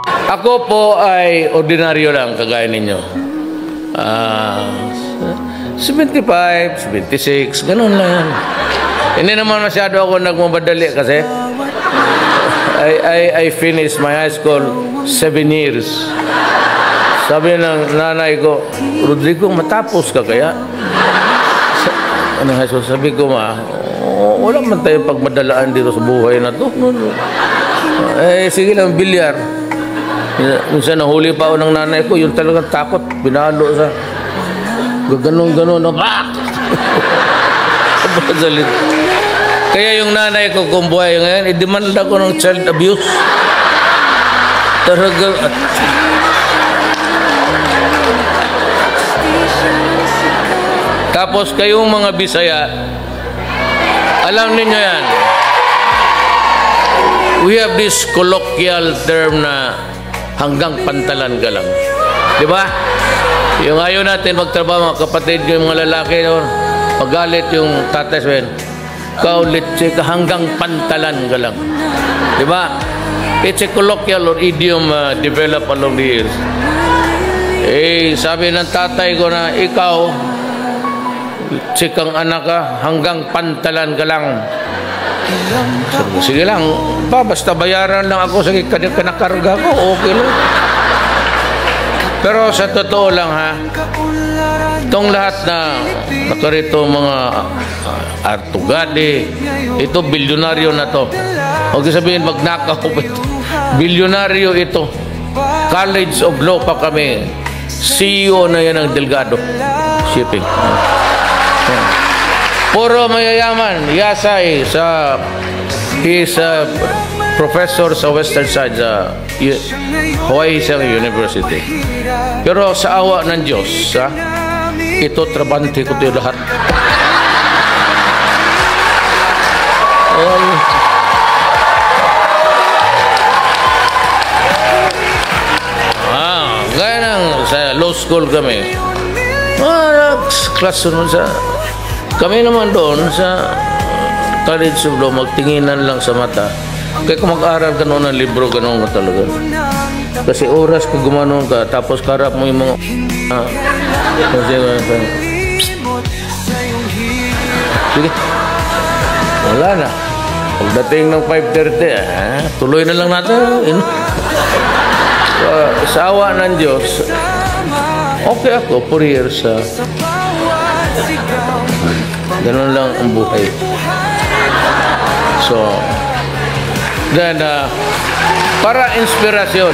Ako po ay ordinaryo lang, kagaya ninyo. 75, 76, ganun lang yan. Hindi naman masyado ako nagmamadali kasi I finished my high school 7 years. Sabi ng nanay ko, Rodrigo, matapos ka kaya? Anong high school? Sabi ko, wala man tayong pagmadalaan dito sa buhay na to. Sige lang, bilyar. Minsan nahuli pa ako ng nanay ko, yung talagang takot, pinalo sa ganon-ganon. Kaya yung nanay ko kung buhay ngayon, i-demand ako ng child abuse. Talagang tapos kayong mga Bisaya, alam niyo yan, we have this colloquial term na hanggang pantalan ka lang. Di ba? Yung ayaw natin magtrabaho, mga kapatid ko, yung mga lalaki, magalit yung tatay sabihin, kaulit ka hanggang pantalan ka lang. Di ba? It's a colloquial or idiom developed along the years. Sabi ng tatay ko na ikaw, chikang anak ka, hanggang pantalan ka lang. Sige lang, basta bayaran lang ako sa kanakarga ko, okay lang. Pero sa totoo lang itong lahat na nakarito mga Artugadi, ito bilyonaryo na to. Huwag sabihin magnakaw pa ito. Bilyonaryo ito. College of Law pa kami. CEO na yan ng Delgado Shipping. Puro mayayaman. Yasay sa he's a professor sa Western Side sa Hawaii University. Pero sa awa ng Diyos, ito trabante ko ito lahat. Gaya ng sa law school kami. Classroom sa kami naman doon sa College of Law, magtinginan lang sa mata. Kaya kung mag-aral ka noon ng libro, ganoon ka talaga. Kasi oras kung gumanon ka, tapos karap mo yung mga sige, wala na. Pagdating ng 5:30, tuloy na lang natin. Sa awa ng Diyos, okay ako, 4 years. Ganun lang ang buhay. So, then, para inspirasyon,